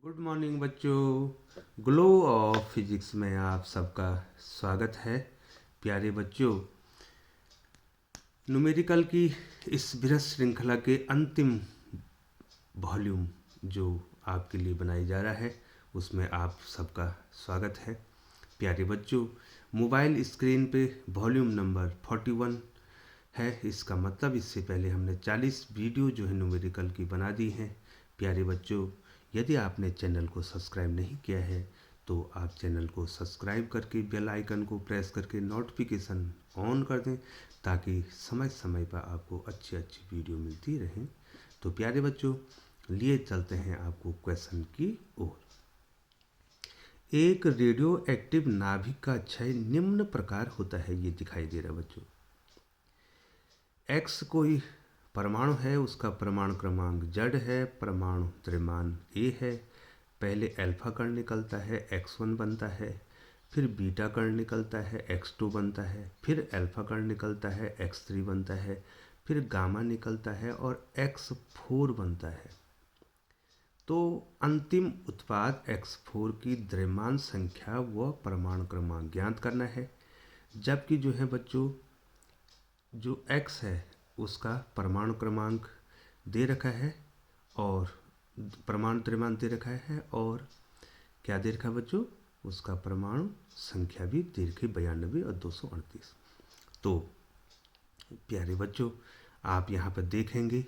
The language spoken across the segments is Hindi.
गुड मॉर्निंग बच्चों। ग्लो ऑफ फिजिक्स में आप सबका स्वागत है। प्यारे बच्चों, न्यूमेरिकल की इस बृहत श्रृंखला के अंतिम वॉल्यूम जो आपके लिए बनाई जा रहा है उसमें आप सबका स्वागत है। प्यारे बच्चों, मोबाइल स्क्रीन पे वॉल्यूम नंबर 41 है। इसका मतलब इससे पहले हमने 40 वीडियो जो है न्यूमेरिकल की बना दी हैं। प्यारे बच्चों, यदि आपने चैनल को सब्सक्राइब नहीं किया है तो आप चैनल को सब्सक्राइब करके बेल आइकन को प्रेस करके नोटिफिकेशन ऑन कर दें ताकि समय समय पर आपको अच्छी अच्छी वीडियो मिलती रहें। तो प्यारे बच्चों, लिए चलते हैं आपको क्वेश्चन की ओर। एक रेडियो एक्टिव नाभिक का क्षय निम्न प्रकार होता है। ये दिखाई दे रहा है बच्चों। एक्स कोई परमाणु है, उसका परमाणु क्रमांक Z है, परमाणु द्रव्यमान A है। पहले अल्फा कण निकलता है, X1 बनता है, फिर बीटा कण निकलता है, X2 बनता है, फिर अल्फा कण निकलता है, X3 बनता है, फिर गामा निकलता है और X4 बनता है। तो अंतिम उत्पाद X4 की द्रव्यमान संख्या व परमाणु क्रमांक ज्ञात करना है। जबकि जो है बच्चों, जो X है उसका परमाणु क्रमांक दे रखा है और परमाणु द्रव्यमान दे रखा है और क्या दे रखा है बच्चों, उसका परमाणु संख्या भी दे रखी 92 और 238। तो प्यारे बच्चों, आप यहाँ पर देखेंगे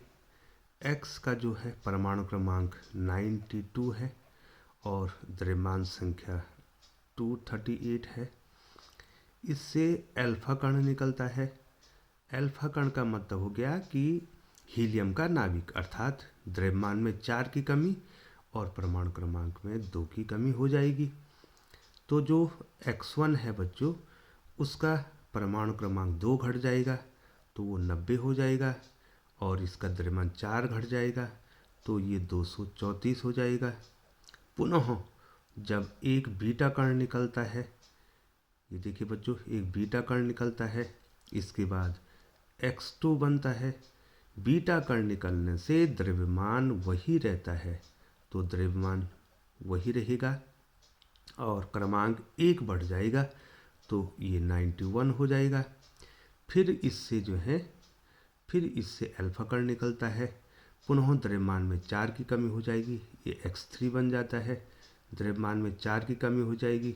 X का जो है परमाणु क्रमांक 92 है और द्रव्यमान संख्या 238 है। इससे अल्फा कण निकलता है। अल्फा कण का मतलब हो गया कि हीलियम का नाभिक, अर्थात द्रव्यमान में 4 की कमी और परमाणु क्रमांक में 2 की कमी हो जाएगी। तो जो X1 है बच्चों, उसका परमाणु क्रमांक 2 घट जाएगा तो वो 90 हो जाएगा और इसका द्रव्यमान 4 घट जाएगा तो ये 234 हो जाएगा। पुनः जब एक बीटा कण निकलता है, ये देखिए बच्चों, एक बीटा कण निकलता है, इसके बाद X2 बनता है। बीटा कण निकलने से द्रव्यमान वही रहता है, तो द्रव्यमान वही रहेगा और क्रमांक 1 बढ़ जाएगा तो ये 91 हो जाएगा। फिर इससे जो है, फिर इससे अल्फा कण निकलता है। पुनः द्रव्यमान में 4 की कमी हो जाएगी, ये X3 बन जाता है। द्रव्यमान में 4 की कमी हो जाएगी,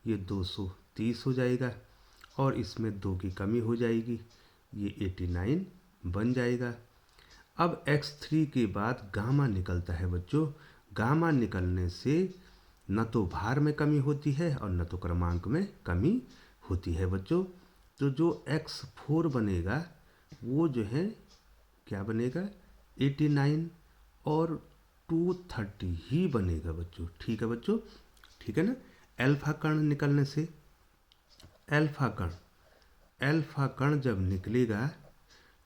ये 230 हो जाएगा और इसमें 2 की कमी हो जाएगी, ये 89 बन जाएगा। अब X3 के बाद गामा निकलता है बच्चों। गामा निकलने से न तो भार में कमी होती है और न तो क्रमांक में कमी होती है बच्चों। तो जो X4 बनेगा वो जो है क्या बनेगा, 89 और 230 ही बनेगा बच्चों। ठीक है बच्चों, ठीक है ना। अल्फा कण निकलने से अल्फा कण जब निकलेगा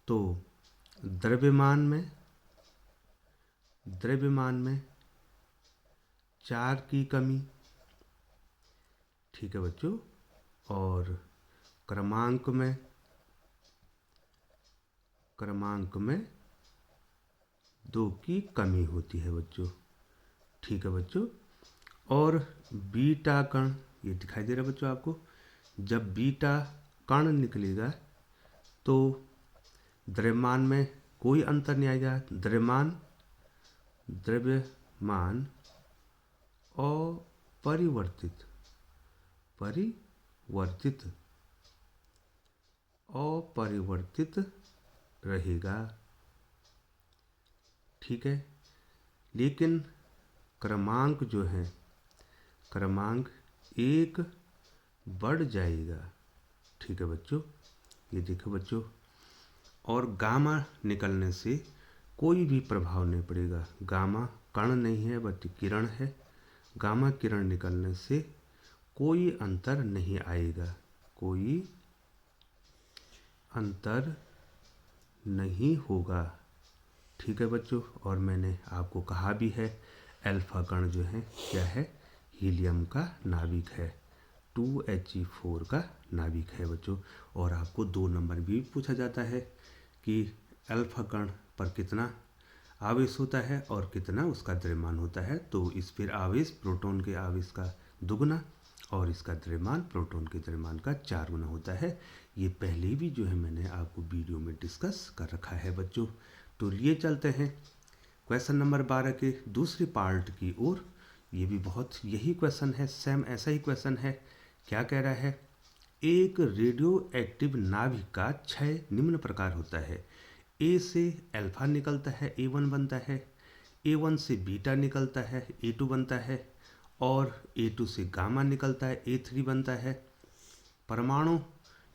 तो द्रव्यमान में 4 की कमी, ठीक है बच्चों, और क्रमांक में 2 की कमी होती है बच्चों। ठीक है बच्चों। और बीटा कण, ये दिखाई दे रहा है बच्चों आपको, जब बीटा कण निकलेगा तो द्रव्यमान में कोई अंतर नहीं आएगा। द्रव्यमान अपरिवर्तित रहेगा। ठीक है, लेकिन क्रमांक जो है, क्रमांक 1 बढ़ जाएगा। ठीक है बच्चों, ये देखो बच्चों। और गामा निकलने से कोई भी प्रभाव नहीं पड़ेगा। गामा कण नहीं है बल्कि किरण है। गामा किरण निकलने से कोई अंतर नहीं आएगा, कोई अंतर नहीं होगा। ठीक है बच्चों। और मैंने आपको कहा भी है, अल्फा कण जो है क्या है, हीलियम का नाभिक है, 2He4 का नाभिक है बच्चों। और आपको 2 नंबर भी पूछा जाता है कि अल्फा कण पर कितना आवेश होता है और कितना उसका द्रव्यमान होता है। तो इस फिर आवेश प्रोटॉन के आवेश का दुगुना और इसका द्रव्यमान प्रोटॉन के द्रव्यमान का 4 गुना होता है। ये पहले भी जो है मैंने आपको वीडियो में डिस्कस कर रखा है बच्चों। तो लिए चलते हैं क्वेश्चन नंबर 12 के दूसरे पार्ट की ओर। ये भी बहुत यही क्वेश्चन है, सेम ऐसा ही क्वेश्चन है। क्या कह रहा है, एक रेडियो एक्टिव नाभिक का क्षय निम्न प्रकार होता है। ए से अल्फा निकलता है, A1 बनता है। A1 से बीटा निकलता है, A2 बनता है। और A2 से गामा निकलता है, A3 बनता है। परमाणु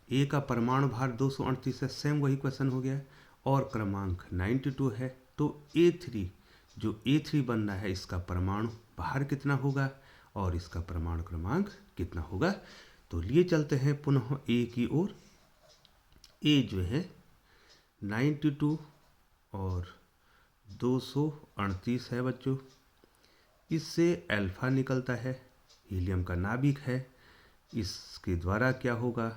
ए का परमाणु भार 238 है, सेम वही क्वेश्चन हो गया। और क्रमांक 92 है। तो A3 जो A3 बन रहा है, इसका परमाणु भार कितना होगा और इसका परमाणु क्रमांक कितना होगा। तो लिए चलते हैं पुनः ए की ओर। ए जो है 92 और 238 है बच्चों। इससे अल्फा निकलता है, हीलियम का नाभिक है। इसके द्वारा क्या होगा,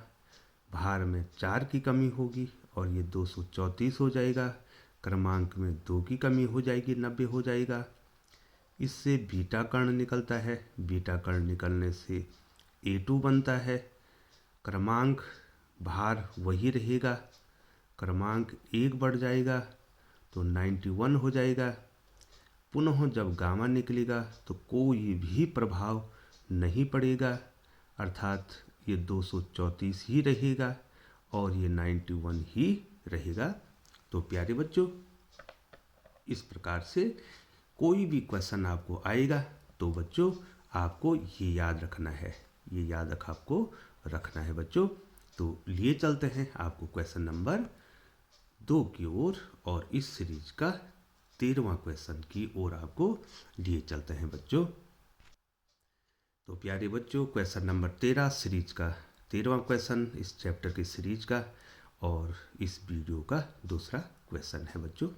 भार में 4 की कमी होगी और ये 234 हो जाएगा। क्रमांक में 2 की कमी हो जाएगी, 90 हो जाएगा। इससे बीटा कण निकलता है, बीटा कण निकलने से A2 बनता है। क्रमांक भार वही रहेगा, क्रमांक 1 बढ़ जाएगा तो 91 हो जाएगा। पुनः जब गामा निकलेगा तो कोई भी प्रभाव नहीं पड़ेगा, अर्थात ये 234 ही रहेगा और ये 91 ही रहेगा। तो प्यारे बच्चों, इस प्रकार से कोई भी क्वेश्चन आपको आएगा तो बच्चों आपको ये याद रखना है, ये याद आपको रखना है बच्चों। तो लिए चलते हैं आपको क्वेश्चन नंबर 2 की ओर और इस सीरीज का 13वां क्वेश्चन की ओर आपको लिए चलते हैं बच्चों। तो प्यारे बच्चों, क्वेश्चन नंबर 13 सीरीज का 13वां क्वेश्चन इस चैप्टर की सीरीज का और इस वीडियो का दूसरा क्वेश्चन है बच्चों।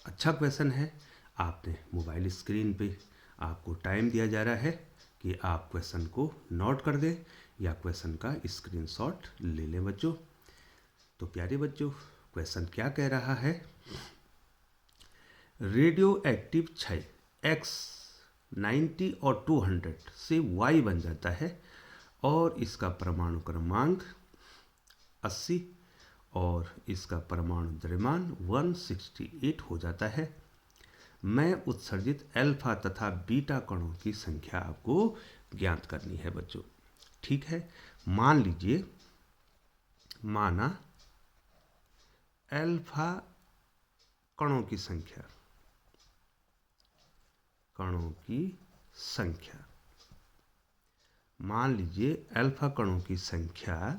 अच्छा क्वेश्चन है। आपने मोबाइल स्क्रीन पे आपको टाइम दिया जा रहा है कि आप क्वेश्चन को नोट कर दें या क्वेश्चन का स्क्रीनशॉट ले लें बच्चों। तो प्यारे बच्चों, क्वेश्चन क्या कह रहा है, रेडियो एक्टिव क्षय X 90 और 200 से Y बन जाता है और इसका परमाणु क्रमांक 80 और इसका परमाणु द्रव्यमान 168 हो जाता है। मैं उत्सर्जित अल्फा तथा बीटा कणों की संख्या आपको ज्ञात करनी है बच्चों। ठीक है, मान लीजिए, माना अल्फा कणों की संख्या, मान लीजिए अल्फा कणों की संख्या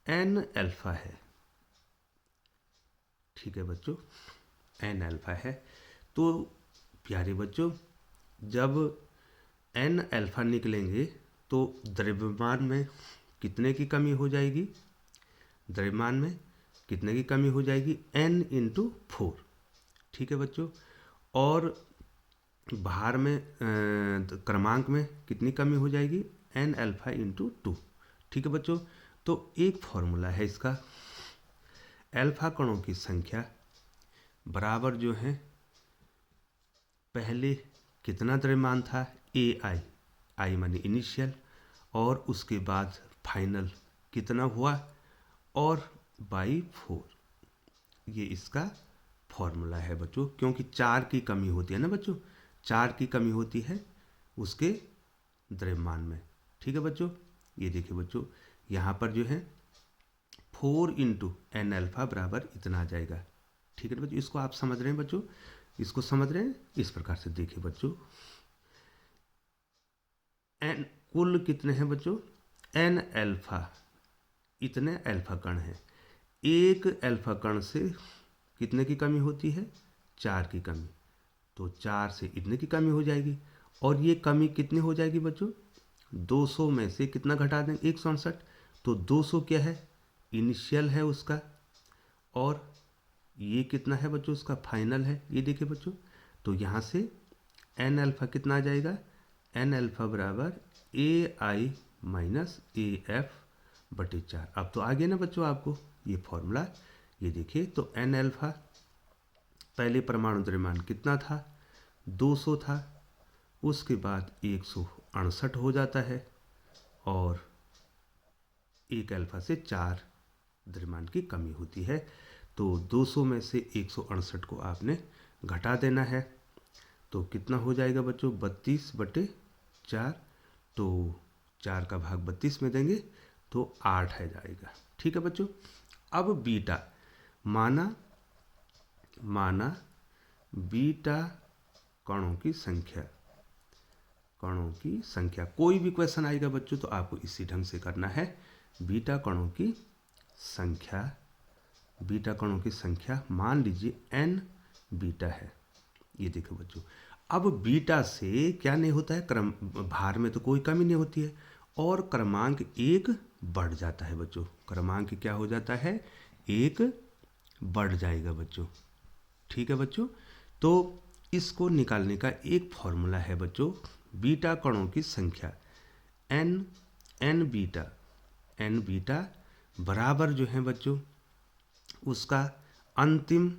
n अल्फा है। ठीक है बच्चों, n अल्फा है। तो प्यारे बच्चों, जब n अल्फा निकलेंगे तो द्रव्यमान में कितने की कमी हो जाएगी, द्रव्यमान में कितने की कमी हो जाएगी, n × 4। ठीक है बच्चों, और भार में क्रमांक में कितनी कमी हो जाएगी, n अल्फा × 2। ठीक है बच्चों, तो एक फॉर्मूला है इसका, अल्फा कणों की संख्या बराबर जो है, पहले कितना द्रव्यमान था, AI, I माने इनिशियल, और उसके बाद फाइनल कितना हुआ, और बाई 4। ये इसका फॉर्मूला है बच्चों, क्योंकि 4 की कमी होती है ना बच्चों, 4 की कमी होती है उसके द्रव्यमान में। ठीक है बच्चों, ये देखिए बच्चों, यहाँ पर जो है 4 × n अल्फा बराबर इतना आ जाएगा। ठीक है बच्चों, इसको आप समझ रहे हैं बच्चों, इसको समझ रहे हैं। इस प्रकार से देखिए बच्चों, n कुल कितने हैं बच्चों, n अल्फा, इतने अल्फा कण हैं। एक अल्फा कण से कितने की कमी होती है, 4 की कमी, तो 4 से इतने की कमी हो जाएगी। और ये कमी कितनी हो जाएगी बच्चों, 200 में से कितना घटा देंगे, 168। तो 200 क्या है, इनिशियल है उसका, और ये कितना है बच्चों, उसका फाइनल है। ये देखिए बच्चों, तो यहाँ से n अल्फा कितना आ जाएगा, n अल्फा बराबर AI - AF बटे 4। अब तो आ गया ना बच्चों आपको ये फॉर्मूला। ये देखिए, तो n अल्फा पहले परमाणु द्रव्यमान कितना था, 200 था, उसके बाद 168 हो जाता है और एक अल्फा से 4 द्रव्यमान की कमी होती है। तो 200 में से 168 को आपने घटा देना है, तो कितना हो जाएगा बच्चों, 32/4। तो 4 का भाग 32 में देंगे तो 8 है जाएगा। ठीक है बच्चों। अब बीटा, माना बीटा कणों की संख्या, कोई भी क्वेश्चन आएगा बच्चों तो आपको इसी ढंग से करना है। बीटा कणों की संख्या मान लीजिए n बीटा है। ये देखो बच्चों, अब बीटा से क्या नहीं होता है, भार में तो कोई कमी नहीं होती है और क्रमांक 1 बढ़ जाता है बच्चों। क्रमांक क्या हो जाता है, 1 बढ़ जाएगा बच्चों। ठीक है बच्चों। तो इसको निकालने का एक फॉर्मूला है बच्चों, बीटा कणों की संख्या n बीटा बराबर जो है बच्चों उसका अंतिम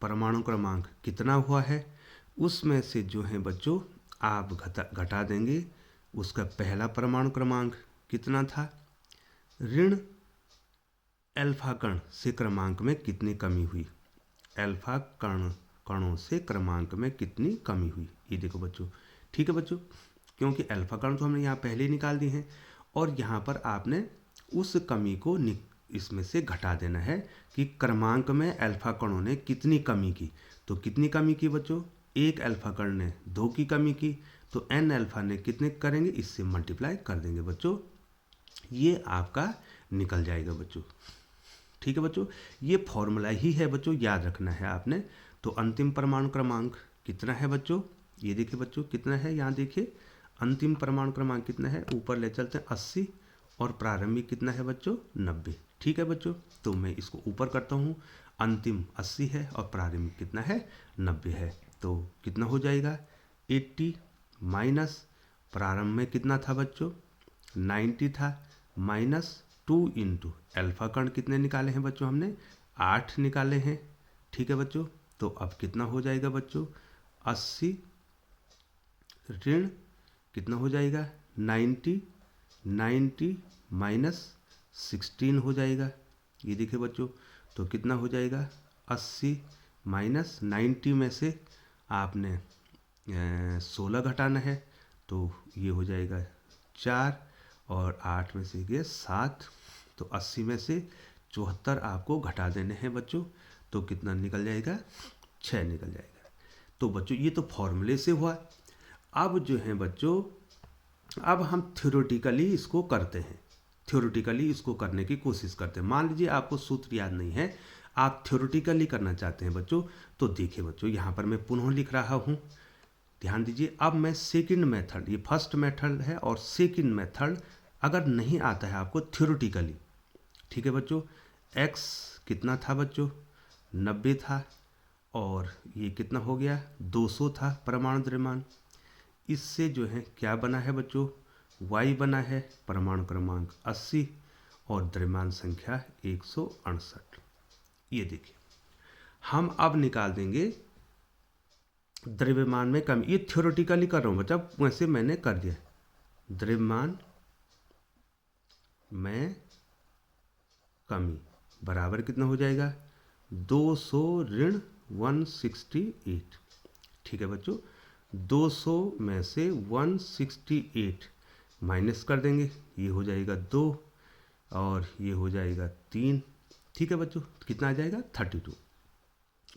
परमाणु क्रमांक कितना हुआ है, उसमें से जो है बच्चों आप घटा देंगे उसका पहला परमाणु क्रमांक कितना था, ऋण अल्फा कण से क्रमांक में कितनी कमी हुई, अल्फा कणों से क्रमांक में कितनी कमी हुई। ये देखो बच्चों। ठीक है बच्चों, क्योंकि अल्फा कण तो हमने यहाँ पहले ही निकाल दिए हैं और यहाँ पर आपने उस कमी को इसमें से घटा देना है कि क्रमांक में अल्फा कणों ने कितनी कमी की। तो कितनी कमी की बच्चों, एक अल्फा कण ने 2 की कमी की, तो n अल्फा ने कितने करेंगे, इससे मल्टीप्लाई कर देंगे बच्चों, ये आपका निकल जाएगा बच्चों। ठीक है बच्चों, ये फॉर्मूला ही है बच्चों, याद रखना है आपने। तो अंतिम परमाणु क्रमांक कितना है बच्चों, ये देखिए बच्चों कितना है, यहाँ देखिए अंतिम परमाणु क्रमांक कितना है, ऊपर ले चलते हैं 80 और प्रारंभिक कितना है बच्चों, 90। ठीक है बच्चों, तो मैं इसको ऊपर करता हूँ, अंतिम 80 है और प्रारंभिक कितना है, 90 है। तो कितना हो जाएगा, 80 माइनस प्रारंभ में कितना था बच्चों, 90 था, माइनस 2 इंटू अल्फा कण कितने निकाले हैं बच्चों, हमने 8 निकाले हैं। ठीक है बच्चों, तो अब कितना हो जाएगा बच्चों, 80 ऋण कितना हो जाएगा, 90 माइनस 16 हो जाएगा। ये देखिए बच्चों, तो कितना हो जाएगा, 80 माइनस 90 में से आपने 16 घटाना है, तो ये हो जाएगा 4 और 8 में से गया 7, तो 80 में से 74 आपको घटा देने हैं बच्चों, तो कितना निकल जाएगा, 6 निकल जाएगा। तो बच्चों ये तो फॉर्मूले से हुआ। अब जो है बच्चों, अब हम थ्योरेटिकली इसको करते हैं, थ्योरेटिकली इसको करने की कोशिश करते हैं। मान लीजिए आपको सूत्र याद नहीं है, आप थ्योरेटिकली करना चाहते हैं बच्चों, तो देखिए बच्चों यहाँ पर मैं पुनः लिख रहा हूँ, ध्यान दीजिए। अब मैं सेकंड मेथड, ये फर्स्ट मेथड है और सेकंड मेथड अगर नहीं आता है आपको थ्योरेटिकली, ठीक है बच्चों, x कितना था बच्चों, 90 था और ये कितना हो गया, 200 था परमाणु द्रव्यमान। इससे जो है क्या बना है बच्चों, y बना है, परमाणु क्रमांक 80 और द्रव्यमान संख्या 168। ये देखिए, हम अब निकाल देंगे द्रव्यमान में कमी। ये थ्योरेटिकली कर रहा हूँ बच्चा, वैसे मैंने कर दिया। द्रव्यमान में कमी बराबर कितना हो जाएगा, 200 ऋण 168। ठीक है बच्चों, 200 में से 168 माइनस कर देंगे, ये हो जाएगा 2 और ये हो जाएगा 3। ठीक है बच्चों, कितना आ जाएगा, 32।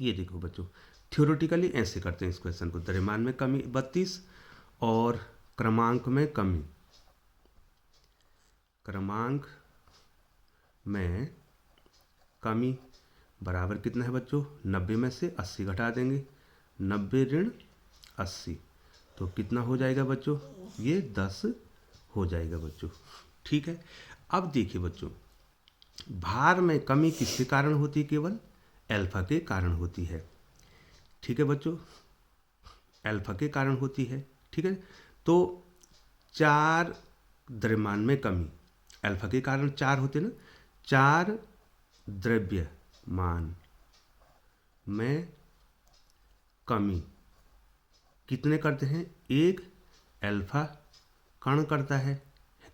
ये देखो बच्चों, थ्योरेटिकली ऐसे करते हैं इस क्वेश्चन को। द्रव्यमान में कमी 32 और क्रमांक में कमी, क्रमांक में कमी बराबर कितना है बच्चों, 90 में से 80 घटा देंगे, 90 ऋण 80, तो कितना हो जाएगा बच्चों, ये 10 हो जाएगा बच्चों। ठीक है, अब देखिए बच्चों, भार में कमी किसके कारण होती है, केवल अल्फा के कारण होती है। ठीक है बच्चों, अल्फा के कारण होती है। ठीक है, तो 4 द्रव्यमान में कमी, अल्फा के कारण 4 होते ना, 4 द्रव्यमान में कमी कितने करते हैं? एक अल्फा कण करता है,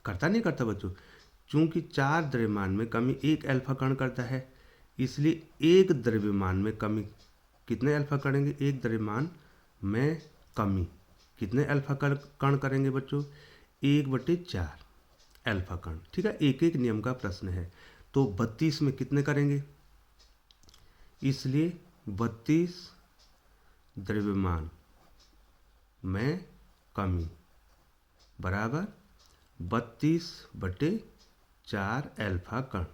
करता नहीं करता बच्चों? चूंकि 4 द्रव्यमान में कमी एक अल्फा कण करता है, इसलिए एक द्रव्यमान में कमी कितने अल्फा करेंगे? एक द्रव्यमान में कमी कितने अल्फा कण करेंगे बच्चों? 1/4 अल्फा कण। ठीक है, एक एक नियम का प्रश्न है। तो 32 में कितने करेंगे? इसलिए 32 द्रव्यमान में कमी बराबर 32/4 अल्फा कण।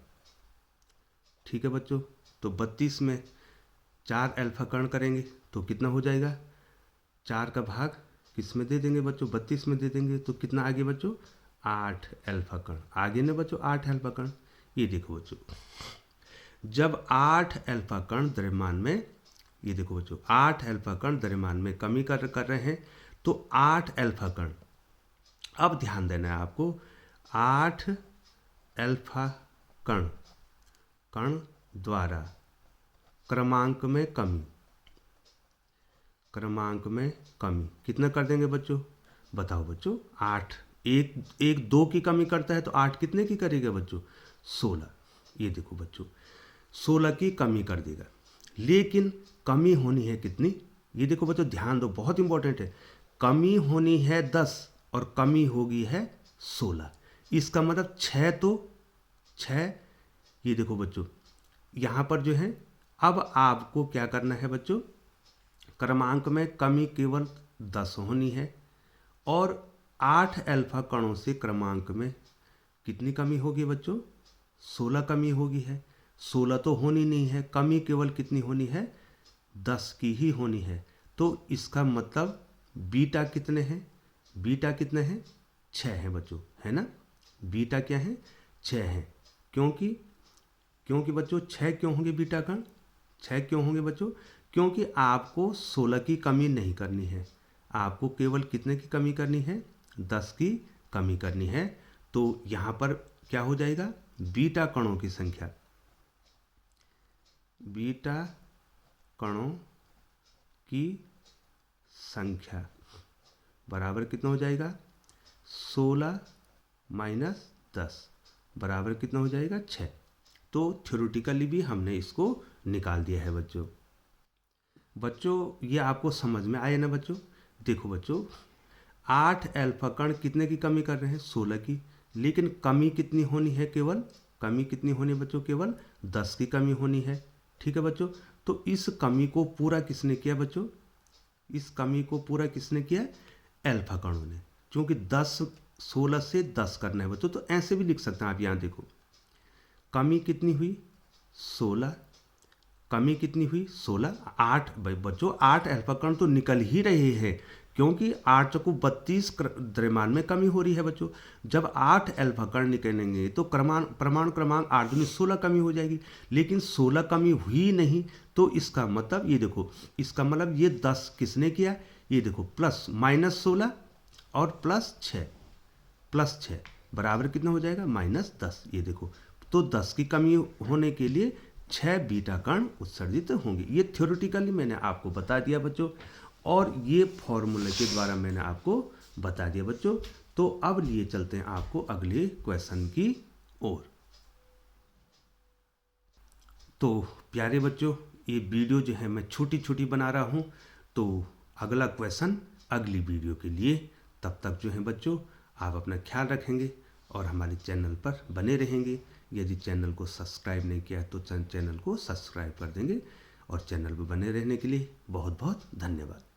ठीक है बच्चों, तो 32 में 4 अल्फा कण करेंगे तो कितना हो जाएगा? 4 का भाग किस में दे देंगे बच्चों? 32 में दे देंगे तो कितना आगे बच्चों? 8 अल्फा कण आगे ना बच्चों, 8 अल्फा कण। ये देखो बच्चों, जब 8 अल्फा कण द्रव्यमान में, ये देखो बच्चों, 8 अल्फा कण द्रव्यमान में कमी कर रहे हैं, तो 8 अल्फा कण, अब ध्यान देना है आपको, 8 अल्फा कण द्वारा क्रमांक में कमी कितना कर देंगे बच्चों? बताओ बच्चों, 8 एक 2 की कमी करता है तो 8 कितने की करेगा बच्चों? 16। ये देखो बच्चों, 16 की कमी कर देगा, लेकिन कमी होनी है कितनी? ये देखो बच्चों, ध्यान दो, बहुत इंपॉर्टेंट है। कमी होनी है 10 और कमी होगी है 16। इसका मतलब 6, तो 6। ये देखो बच्चों, यहाँ पर जो है, अब आपको क्या करना है बच्चों? क्रमांक में कमी केवल 10 होनी है, और 8 अल्फा कणों से क्रमांक में कितनी कमी होगी बच्चों? 16 कमी होगी है। 16 तो होनी नहीं है, कमी केवल कितनी होनी है? 10 की ही होनी है। तो इसका मतलब बीटा कितने हैं? बीटा कितने हैं? 6 हैं बच्चों, है ना? बीटा क्या है? 6 हैं। क्योंकि बच्चों 6 क्यों होंगे बीटा कण? 6 क्यों होंगे बच्चों? क्योंकि आपको 16 की कमी नहीं करनी है, आपको केवल कितने की कमी करनी है? 10 की कमी करनी है। तो यहाँ पर क्या हो जाएगा? बीटा कणों की संख्या, बीटा कणों की संख्या बराबर कितना हो जाएगा? 16 माइनस 10 बराबर कितना हो जाएगा? 6। तो थ्योरेटिकली भी हमने इसको निकाल दिया है बच्चों। ये आपको समझ में आया ना बच्चों? देखो बच्चों, 8 अल्फा कण कितने की कमी कर रहे हैं? 16 की, लेकिन कमी कितनी होनी है? कमी कितनी होनी है बच्चों? केवल 10 की कमी होनी है। ठीक है बच्चों, तो इस कमी को पूरा किसने किया बच्चों? इस कमी को पूरा किसने किया? अल्फा कणों ने। क्योंकि 16 से 10 करना है बच्चों, तो ऐसे भी लिख सकते हैं आप। यहाँ देखो, कमी कितनी हुई? 16। कमी कितनी हुई? 16। 8 बच्चों, 8 अल्फा कण तो निकल ही रहे हैं, क्योंकि 8 चौको 32 द्रव्यमान में कमी हो रही है बच्चों। जब 8 अल्फा कण निकलेंगे तो परमाणु क्रमांक 8 दूनी 16 कमी हो जाएगी, लेकिन 16 कमी हुई नहीं। तो इसका मतलब ये देखो, इसका मतलब ये 10 किसने किया? ये देखो, प्लस -16 और +6 बराबर कितना हो जाएगा? -10। ये देखो, तो 10 की कमी होने के लिए 6 बीटा कण उत्सर्जित होंगे। ये थ्योरेटिकली मैंने आपको बता दिया बच्चों, और ये फॉर्मूले के द्वारा मैंने आपको बता दिया बच्चों। तो अब लिए चलते हैं आपको अगले क्वेश्चन की ओर। तो प्यारे बच्चों, ये वीडियो जो है मैं छोटी छोटी बना रहा हूँ, तो अगला क्वेश्चन अगली वीडियो के लिए। तब तक जो है बच्चों, आप अपना ख्याल रखेंगे और हमारे चैनल पर बने रहेंगे। यदि चैनल को सब्सक्राइब नहीं किया है तो चैनल को सब्सक्राइब कर देंगे, और चैनल पर बने रहने के लिए बहुत बहुत धन्यवाद।